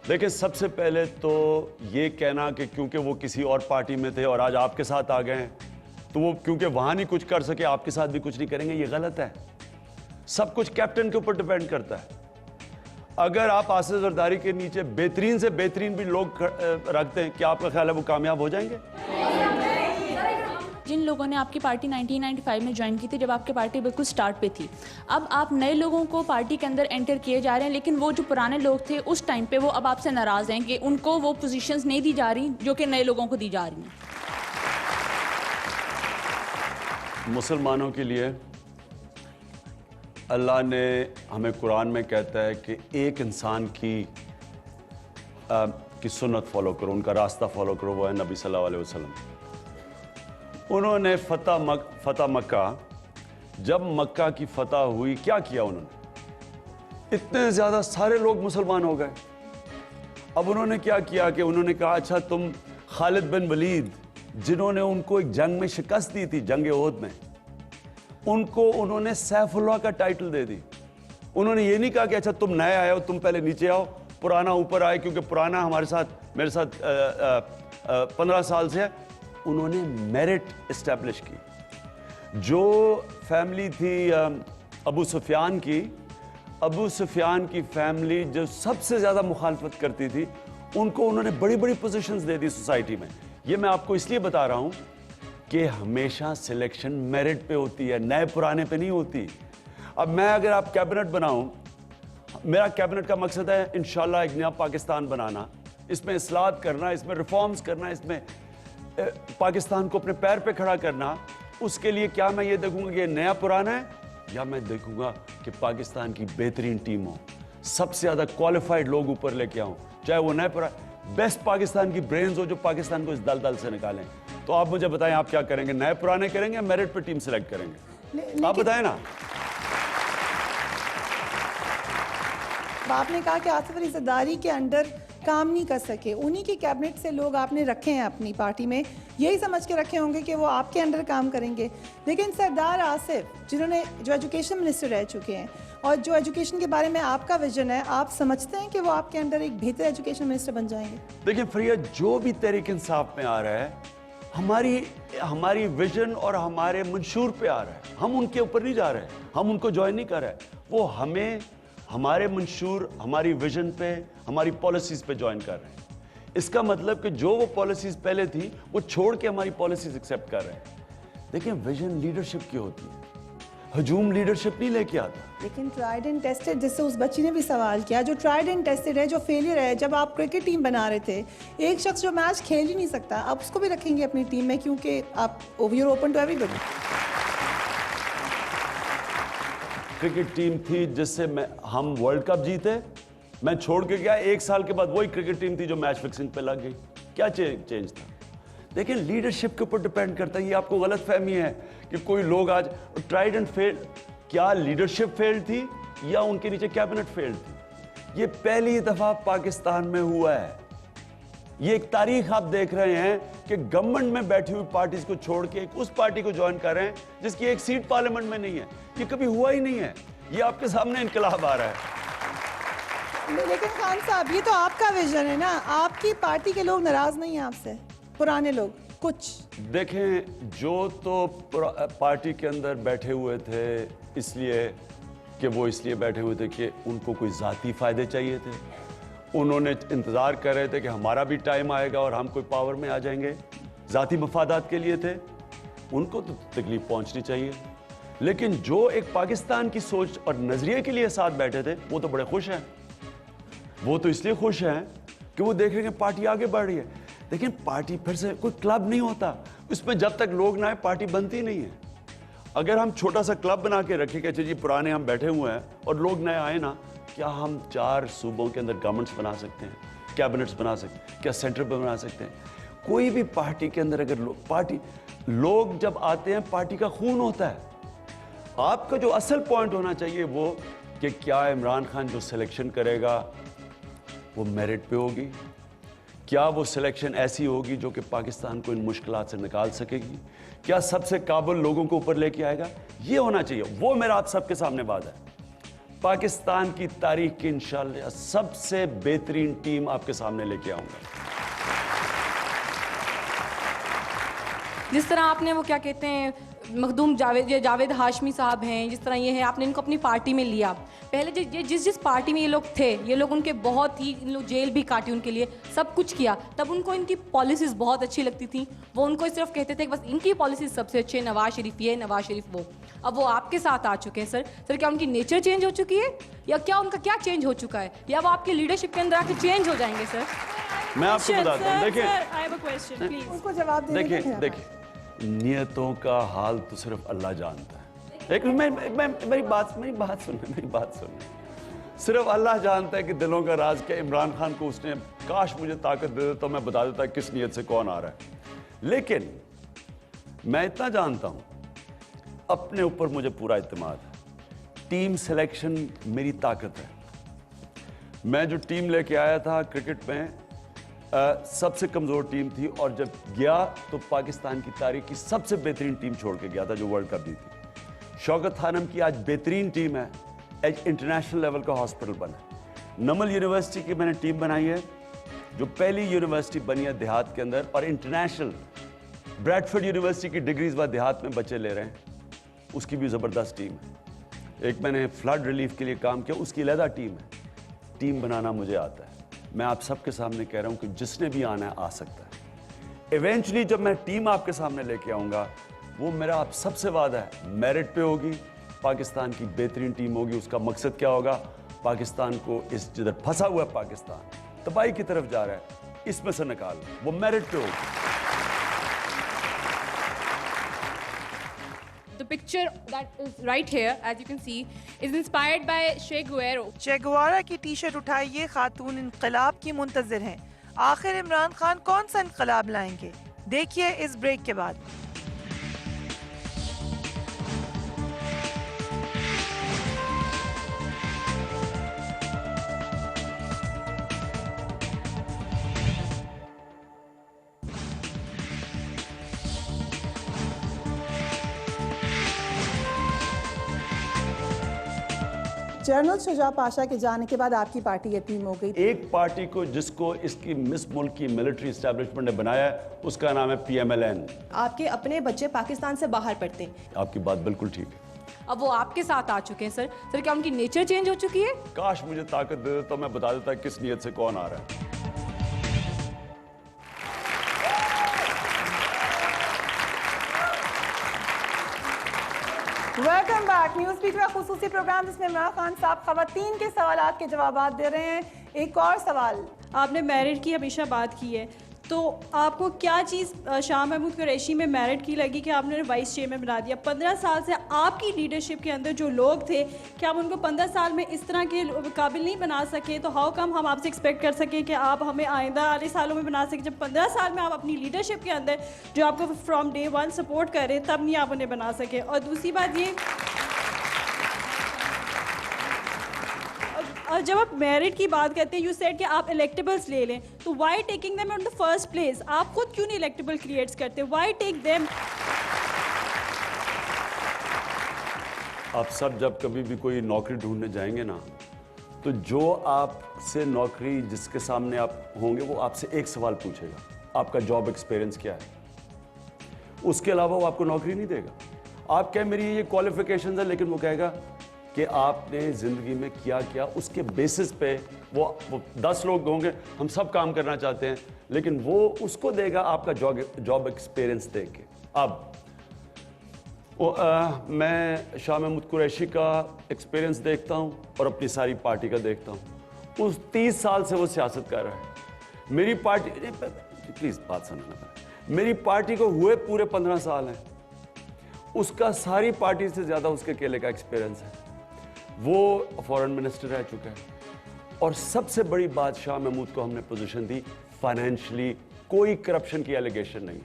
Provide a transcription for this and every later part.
देखिए, सबसे पहले तो ये कहना कि क्योंकि वो किसी और पार्टी में थे और आज आपके साथ आ गए हैं, तो वो क्योंकि वहां नहीं कुछ कर सके आपके साथ भी कुछ नहीं करेंगे, ये गलत है। सब कुछ कैप्टन के ऊपर डिपेंड करता है। अगर आप आसिफ जरदारी के नीचे बेहतरीन से बेहतरीन भी लोग रखते हैं, क्या आपका ख्याल है वो कामयाब हो जाएंगे? जिन लोगों ने आपकी पार्टी 1995 में ज्वाइन की थी, जब आपकी पार्टी बिल्कुल स्टार्ट पे थी, अब आप नए लोगों को पार्टी के अंदर एंटर किए जा रहे हैं, लेकिन वो जो पुराने लोग थे उस टाइम पे वो अब आपसे नाराज़ हैं कि उनको वो पोजीशंस नहीं दी जा रही जो कि नए लोगों को दी जा रही हैं। मुसलमानों के लिए अल्लाह ने हमें कुरान में कहता है कि एक इंसान की सुन्नत फॉलो करो, उनका रास्ता फॉलो करो, वो है नबी सल्लल्लाहु अलैहि वसल्लम। उन्होंने फतह मक्का, जब मक्का की फतह हुई, क्या किया उन्होंने? इतने ज़्यादा सारे लोग मुसलमान हो गए। अब उन्होंने क्या किया कि उन्होंने कहा अच्छा तुम खालिद बिन वलीद, जिन्होंने उनको एक जंग में शिकस्त दी थी, जंग ओहद में, उनको उन्होंने सैफुल्लाह का टाइटल दे दी। उन्होंने ये नहीं कहा कि अच्छा तुम नए आए हो, तुम पहले नीचे आओ, पुराना ऊपर आए, क्योंकि पुराना हमारे साथ, मेरे साथ 15 साल से है। उन्होंने मेरिट इस्टेब्लिश की। जो फैमिली थी अबू सुफियान की फैमिली जो सबसे ज़्यादा मुखालफत करती थी, उनको उन्होंने बड़ी बड़ी पोजीशंस दे दी सोसाइटी में। ये मैं आपको इसलिए बता रहा हूँ कि हमेशा सिलेक्शन मेरिट पे होती है, नए पुराने पे नहीं होती। अब मैं अगर आप कैबिनेट बनाऊं, मेरा कैबिनेट का मकसद है इंशाल्लाह एक नया पाकिस्तान बनाना, इसमें इस्लाहत करना, इसमें रिफॉर्म्स करना, इसमें पाकिस्तान को अपने पैर पे खड़ा करना। उसके लिए क्या मैं ये देखूंगा कि नया पुराना है, या मैं देखूंगा कि पाकिस्तान की बेहतरीन टीम हो, सबसे ज़्यादा क्वालिफाइड लोग ऊपर लेके आऊँ, चाहे वो नए पुराने बेस्ट पाकिस्तान की ब्रेन्स हो जो पाकिस्तान को इस दलदल से निकालें। तो आप मुझे बताएं, आप क्या करेंगे? नए पुराने करेंगे या मेरिट पे टीम सेलेक्ट करेंगे? आप बताएं ना। आपने कहा कि आसिफ अली जरदारी के अंडर काम नहीं कर सके, उन्हीं की कैबिनेट से लोग आपने रखे हैं अपनी पार्टी में, यही समझ के रखे होंगे कि वो आपके अंडर काम करेंगे। लेकिन सरदार आसिफ, जिन्होंने जो एजुकेशन मिनिस्टर रह चुके हैं और जो एजुकेशन के बारे में आपका विजन है, आप समझते हैं कि वो आपके अंडर एक बेहतर एजुकेशन मिनिस्टर बन जाएंगे? देखिए फरिया, जो भी तहरीक इंसाफ में आ रहा है, हमारी विजन और हमारे मंशूर पे आ रहा है, हम उनके ऊपर नहीं जा रहे, हम उनको ज्वाइन नहीं कर रहे, वो हमें हमारे मंशूर, हमारी विजन पे, हमारी पॉलिसीज पे ज्वाइन कर रहे हैं। इसका मतलब कि जो वो पॉलिसीज पहले थी वो छोड़ के हमारी पॉलिसीज एक्सेप्ट कर रहे हैं। देखिए, विजन लीडरशिप की होती है, हजूम लीडरशिप नहीं लेके आता। लेकिन ट्राइड एंड टेस्टेड, जिससे उस बच्ची ने भी सवाल किया, जो ट्राइड एंड टेस्टेड है, जो फेलियर है, जब आप क्रिकेट टीम बना रहे थे, एक शख्स जो मैच खेल ही नहीं सकता, आप उसको भी रखेंगे अपनी टीम में क्योंकि आप you are open to everybody. Cricket team थी जिससे हम वर्ल्ड कप जीते, मैं छोड़ के गया, 1 साल के बाद वही क्रिकेट टीम थी जो मैच फिक्सिंग पे लग गई। क्या चेंज था? देखिए, लीडरशिप के ऊपर डिपेंड करता है। ये आपको गलत फहमी है कि कोई लोग आज ट्राइड एंड फेल, क्या लीडरशिप फेल्ड थी या उनके नीचे कैबिनेट फेल्ड थी? ये पहली दफा पाकिस्तान में हुआ है। ये एक तारीख आप देख रहे हैं कि गवर्नमेंट में बैठी हुई पार्टीज को छोड़ के उस पार्टी को ज्वाइन कर रहे हैं जिसकी एक सीट पार्लियामेंट में नहीं है। ये कभी हुआ ही नहीं है। ये आपके सामने इनकलाब आ रहा है। लेकिन खान साहब, ये तो आपका विजन है ना, आपकी पार्टी के लोग नाराज नहीं हैं आपसे, पुराने लोग कुछ? देखें, जो तो पार्टी के अंदर बैठे हुए थे इसलिए कि वो इसलिए बैठे हुए थे कि उनको कोई ज़ाती फ़ायदे चाहिए थे, उन्होंने इंतज़ार कर रहे थे कि हमारा भी टाइम आएगा और हम कोई पावर में आ जाएंगे, ज़ाती मफादात के लिए थे, उनको तो तकलीफ पहुंचनी चाहिए। लेकिन जो एक पाकिस्तान की सोच और नज़रिए के लिए साथ बैठे थे, वो तो बड़े खुश हैं। वो तो इसलिए खुश हैं कि वो देख रहे हैं पार्टी आगे बढ़ रही है। लेकिन पार्टी फिर से कोई क्लब नहीं होता, उसमें जब तक लोग ना आए पार्टी बनती नहीं है। अगर हम छोटा सा क्लब बना के रखें कि अच्छा जी पुराने हम बैठे हुए हैं और लोग नए आए ना, क्या हम 4 सूबों के अंदर गवर्नमेंट्स बना सकते हैं, कैबिनेट्स बना सकते हैं, क्या सेंटर पर बना सकते हैं? कोई भी पार्टी के अंदर अगर लोग जब आते हैं, पार्टी का खून होता है। आपका जो असल पॉइंट होना चाहिए वो कि क्या इमरान खान जो सिलेक्शन करेगा वो मेरिट पे होगी, क्या वो सिलेक्शन ऐसी होगी जो कि पाकिस्तान को इन मुश्किलात से निकाल सकेगी, क्या सबसे काबिल लोगों को ऊपर लेके आएगा, ये होना चाहिए। वो मेरा आप सबके सामने वादा है। पाकिस्तान की तारीख की इंशाल्लाह सबसे बेहतरीन टीम आपके सामने लेके आऊंगा। जिस तरह आपने वो क्या कहते हैं मखदूम जावेद हाशमी साहब हैं, जिस तरह ये हैं, आपने इनको अपनी पार्टी में लिया। पहले जिस पार्टी में ये लोग थे, ये लोग उनके बहुत ही, इन लोग जेल भी काटी उनके लिए, सब कुछ किया, तब उनको इनकी पॉलिसीज़ बहुत अच्छी लगती थी। वो उनको सिर्फ कहते थे कि बस इनकी पॉलिसीज़ सबसे अच्छे, नवाज शरीफ ये, नवाज शरीफ वो। अब वो आपके साथ आ चुके हैं सर क्या उनकी नेचर चेंज हो चुकी है, या क्या उनका क्या चेंज हो चुका है, या वो आपकी लीडरशिप के अंदर आके चेंज हो जाएंगे? सर मैं आपको बताता हूँ, देखिए उसको जवाब देने का देखिए नियतों का हाल तो सिर्फ अल्लाह जानता है। एक मेरी बात सुनने सिर्फ अल्लाह जानता है कि दिलों का राज क्या। इमरान खान को उसने काश मुझे ताकत दे दे तो मैं बता देता किस नियत से कौन आ रहा है। लेकिन मैं इतना जानता हूं, अपने ऊपर मुझे पूरा इत्मीनान है। टीम सिलेक्शन मेरी ताकत है। मैं जो टीम लेके आया था क्रिकेट में सबसे कमज़ोर टीम थी, और जब गया तो पाकिस्तान की तारीख की सबसे बेहतरीन टीम छोड़ के गया था जो वर्ल्ड कप जीती। शौकत खानम की आज बेहतरीन टीम है, एक इंटरनेशनल लेवल का हॉस्पिटल बना। नमल यूनिवर्सिटी की मैंने टीम बनाई है, जो पहली यूनिवर्सिटी बनी है देहात के अंदर, और इंटरनेशनल ब्रैडफोर्ड यूनिवर्सिटी की डिग्रीज बाद देहात में बच्चे ले रहे हैं, उसकी भी ज़बरदस्त टीम है। एक मैंने फ्लड रिलीफ के लिए काम किया, उसकी अलहदा टीम है। टीम बनाना मुझे आता है। मैं आप सबके सामने कह रहा हूं कि जिसने भी आना है आ सकता है। इवेंचुअली जब मैं टीम आपके सामने लेके आऊंगा, वो मेरा आप सबसे वादा है, मेरिट पे होगी, पाकिस्तान की बेहतरीन टीम होगी। उसका मकसद क्या होगा? पाकिस्तान को इस जिधर फंसा हुआ है पाकिस्तान तबाही की तरफ जा रहा है, इसमें से निकाल, वो मेरिट पे होगी। The picture that is right here, as you can see, is inspired by Che Guevara. चे गुवेरा की टी शर्ट उठाई ये खातून इनकलाब की मुंतजिर हैं। आखिर इमरान खान कौन सा इनकलाब लाएंगे, देखिए इस ब्रेक के बाद। जनरल शुजा पाशा के जाने के बाद आपकी पार्टी यतीम हो गई। एक पार्टी को जिसको इसकी मिस मुल्क की मिलिट्री एस्टेब्लिशमेंट ने बनाया है, उसका नाम है PMLN। आपके अपने बच्चे पाकिस्तान से बाहर पढ़ते हैं। आपकी बात बिल्कुल ठीक है। अब वो आपके साथ आ चुके हैं सर क्या उनकी नेचर चेंज हो चुकी है? काश मुझे ताकत दे दे तो मैं बता देता किस नियत से कौन आ रहा है। Welcome back. न्यूज़ बीट का खुसूसी प्रोग्राम जिसमें इमरान खान साहब खवातीन के सवालात के जवाब दे रहे हैं। एक और सवाल, आपने मेरिट की हमेशा बात की है, तो आपको क्या चीज़ शाह महमूद कुरैशी में मेरिट की लगी कि आपने वाइस चेयरमैन बना दिया? 15 साल से आपकी लीडरशिप के अंदर जो लोग थे, क्या आप उनको 15 साल में इस तरह के काबिल नहीं बना सके? तो हाउ कम हम आपसे एक्सपेक्ट कर सकें कि आप हमें आइंदा आने सालों में बना सकें, जब 15 साल में आप अपनी लीडरशिप के अंदर जो आपको फ्रॉम डे 1 सपोर्ट कर रहे हैं, तब नहीं आप उन्हें बना सके? और दूसरी बात ये, और जब आप मेरिट की बात करते हैं, यू सेड कि आप इलेक्टेबल्स ले लें, तो why taking them in the first place? आप खुद क्यों नहीं इलेक्टेबल क्रिएट्स करते? Why take them? आप सब जब कभी भी कोई नौकरी ढूंढने जाएंगे ना, तो जो आपसे नौकरी जिसके सामने आप होंगे, वो आपसे एक सवाल पूछेगा, आपका जॉब एक्सपीरियंस क्या है। उसके अलावा वो आपको नौकरी नहीं देगा। आप कहें मेरी ये क्वालिफिकेशन है, लेकिन वो कहेगा कि आपने ज़िंदगी में क्या किया, उसके बेसिस पे वो 10 लोग होंगे, हम सब काम करना चाहते हैं, लेकिन वो उसको देगा आपका जॉब एक्सपीरियंस देख के। अब मैं शाह महमूद कुरैशी का एक्सपीरियंस देखता हूँ और अपनी सारी पार्टी का देखता हूँ। उस 30 साल से वो सियासत कर रहा है। मेरी पार्टी, प्लीज़ बात सुनना, मेरी पार्टी को हुए पूरे 15 साल हैं। उसका सारी पार्टी से ज़्यादा उसके अकेले का एक्सपीरियंस है। वो फॉरेन मिनिस्टर रह चुका है, और सबसे बड़ी बात, शाह महमूद को हमने पोजीशन दी, फाइनेंशियली कोई करप्शन की एलिगेशन नहीं है।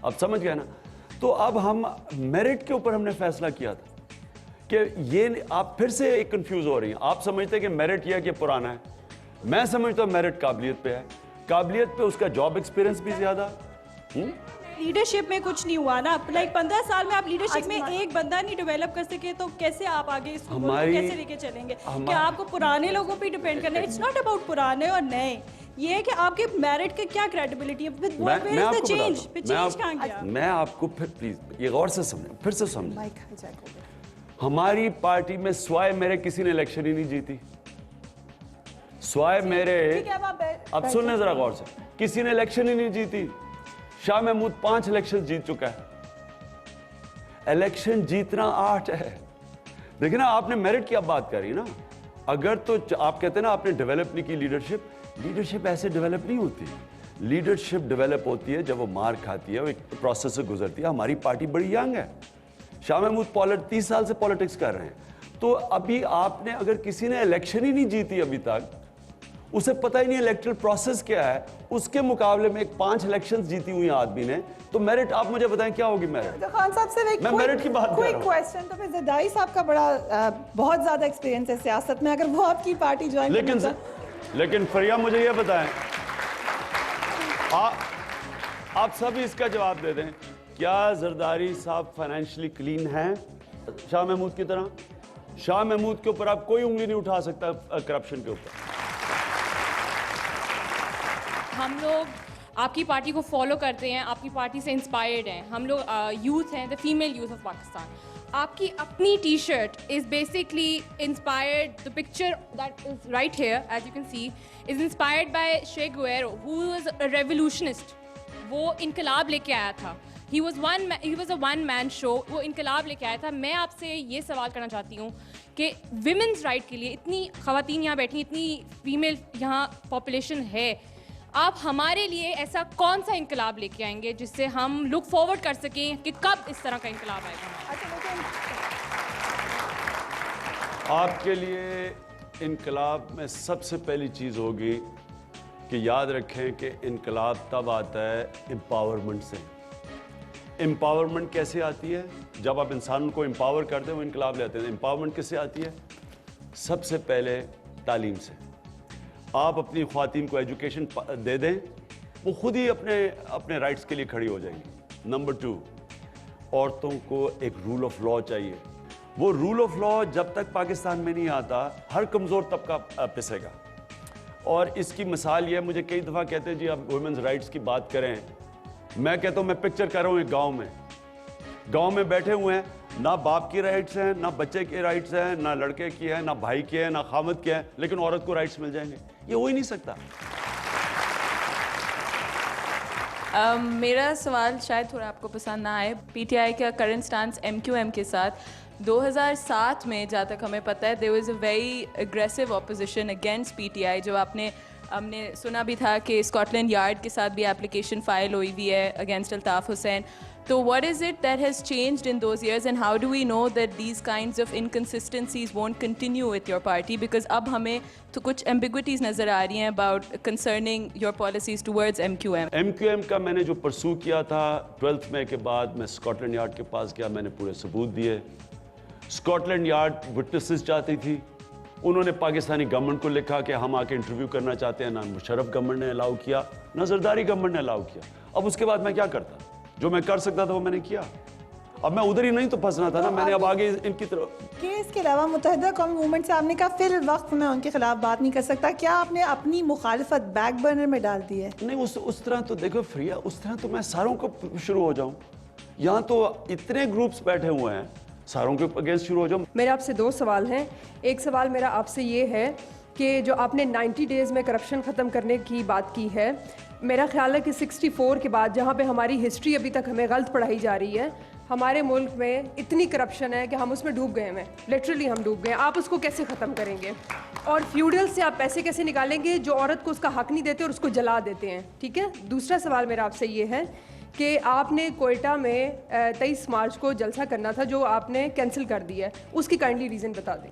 अब समझ गए ना? तो अब हम मेरिट के ऊपर हमने फैसला किया था कि ये, आप फिर से एक कंफ्यूज हो रही हैं। आप समझते हैं कि मेरिट यह कि पुराना है, मैं समझता हूँ मेरिट काबिलियत पे है। काबिलियत पे उसका जॉब एक्सपीरियंस भी ज़्यादा। लीडरशिप में कुछ नहीं हुआ ना, लाइक 15 साल में आप लीडरशिप में एक बंदा नहीं डेवलप कर सके तो कैसे आप आगे इस मुल्क को कैसे लेके चलेंगे? क्या आपको पुराने लोगों पे डिपेंड करना है? इट्स नॉट अबाउट पुराने और नए, ये है कि आपके मेरिट की क्या क्रेडिबिलिटी है। मैं आपको फिर प्लीज ये गौर से समझें, फिर से समझें। हमारी पार्टी में स्वाय मेरे किसी ने इलेक्शन ही नहीं जीती, स्वाय मेरे, अब सुनने जरा गौर से, किसी ने इलेक्शन ही नहीं जीती। शाह महमूद 5 इलेक्शन जीत चुका है, इलेक्शन जीतना 8 है। देखिए ना, आपने मेरिट की अब बात करी ना, अगर तो आप कहते हैं ना आपने डेवलप नहीं की लीडरशिप, लीडरशिप ऐसे डेवलप नहीं होती। लीडरशिप डेवलप होती है जब वो मार खाती है, वो एक प्रोसेस से गुजरती है। हमारी पार्टी बड़ी यंग है, शाह महमूद 30 साल से पॉलिटिक्स कर रहे हैं। तो अभी आपने, अगर किसी ने इलेक्शन ही नहीं जीती अभी तक, उसे पता ही नहीं इलेक्टरल प्रोसेस क्या है, उसके मुकाबले में एक 5 इलेक्शंस जीती हुई आदमी ने, तो मेरिट आप मुझे बताएं क्या होगी मेरिट? खान साहब से मैं मेरिट की बात कर रहा हूं। क्वेश्चन तो फिर ज़रदारी साहब का बड़ा बहुत ज्यादा एक्सपीरियंस है सियासत में, अगर वो आपकी पार्टी ज्वाइन, लेकिन फरिया मुझे ये बताएं, आप सभी इसका जवाब दे दें, क्या जरदारी साहब फाइनेंशियली क्लीन हैं शाह महमूद की तरह? शाह महमूद के ऊपर आप कोई उंगली नहीं उठा सकता करप्शन के ऊपर। हम लोग आपकी पार्टी को फॉलो करते हैं, आपकी पार्टी से इंस्पायर्ड हैं। हम लोग यूथ हैं, the female youth of Pakistan. आपकी अपनी T shirt is basically inspired, the picture that is right here as you can see is inspired by Che Guevara who was a revolutionist. वो इनकलाब लेके आया था, he was a one man show, वो इनकलाब लेके आया था। मैं आपसे ये सवाल करना चाहती हूँ कि विमेंस राइट के लिए इतनी ख़वातीन यहाँ बैठी, इतनी फीमेल यहाँ पॉपुलेशन है, आप हमारे लिए ऐसा कौन सा इनकलाब लेके आएंगे जिससे हम लुक फॉरवर्ड कर सकें कि कब इस तरह का इनकलाब आएगा? आपके लिए इनकलाब में सबसे पहली चीज़ होगी कि याद रखें कि इनकलाब तब आता है एम्पावरमेंट से। एम्पावरमेंट कैसे आती है? जब आप इंसान को एम्पावर करते हैं वो इनकलाब लेते हैं। एम्पावरमेंट किससे आती है? सबसे पहले तालीम से। आप अपनी ख्वातीन को एजुकेशन दे दें, वो खुद ही अपने राइट्स के लिए खड़ी हो जाएंगी। नंबर 2, औरतों को एक रूल ऑफ लॉ चाहिए। वो रूल ऑफ लॉ जब तक पाकिस्तान में नहीं आता, हर कमज़ोर तबका पिसेगा। और इसकी मिसाल ये, मुझे कई दफ़ा कहते हैं जी आप वुमेन्स राइट्स की बात करें, मैं कहता हूँ मैं पिक्चर कर रहा हूँ एक गाँव में बैठे हुए हैं, ना बाप की राइट्स हैं, ना बच्चे के राइट्स हैं, ना लड़के की है, ना भाई की है, ना खामद के हैं, लेकिन औरत को राइट्स मिल जाएंगे। ये हो ही नहीं सकता। मेरा सवाल शायद थोड़ा आपको पसंद ना आए। पीटीआई का करंट स्टांस MQM के साथ 2007 में, जहाँ तक हमें पता है, there was a very aggressive opposition against PTI, जो हमने सुना भी था कि स्कॉटलैंड यार्ड के साथ भी एप्लीकेशन फाइल हुई हुई है अगेंस्ट अल्ताफ़ हुसैन। तो what is it that has changed in those years, and how do we know that these kinds of inconsistencies won't continue with your party? Because अब हमें तो कुछ ambiguities नज़र आ रही हैं about concerning your policies towards MQM. MQM का मैंने जो परसू किया था 12th मई के बाद, मैं स्कॉटलैंड यार्ड के पास गया, मैंने पूरे सबूत दिए। स्कॉटलैंड यार्ड विटनेसेस चाहती थी, उन्होंने पाकिस्तानी गवर्नमेंट को लिखा कि हम आके इंटरव्यू करना चाहते हैं। ना मुशर्रफ गवर्नमेंट ने अलाउ किया, ना जरदारी गवर्नमेंट ने अलाउ किया। अब उसके बाद मैं क्या करता? जो मैं कर सकता था वो मैंने किया। अब मैं उधर ही नहीं तो फंसना था ना, मैंने अब आगे इनकी तरफ केस के अलावा मुत्तहिदा कौम मूवमेंट से आपने कहा फिर वक्त में उनके खिलाफ बात नहीं कर सकता, क्या आपने अपनी मुखालिफत बैक बर्नर में डाल दी है? नहीं, उस तरह तो देखो फ्रिया, उस तरह तो मैं सारों को शुरू हो जाऊं। यहाँ तो इतने ग्रुप्स बैठे हुए हैं, सारों के अगेंस्ट शुरू हो जाऊं। मेरे आपसे 2 सवाल हैं। एक सवाल मेरा आपसे ये है कि जो आपने 90 डेज़ में करप्शन ख़त्म करने की बात की है, मेरा ख्याल है कि 64 के बाद, जहाँ पे हमारी हिस्ट्री अभी तक हमें गलत पढ़ाई जा रही है, हमारे मुल्क में इतनी करप्शन है कि हम उसमें डूब गए हैं, लिटरली हम डूब गए। आप उसको कैसे ख़त्म करेंगे? और फ्यूडल से आप पैसे कैसे निकालेंगे जो औरत को उसका हक नहीं देते और उसको जला देते हैं? ठीक है। दूसरा सवाल मेरा आपसे ये है कि आपने कोयटा में 23 मार्च को जलसा करना था, जो आपने कैंसिल कर दिया है, उसकी काइंडली रीज़न बता दें।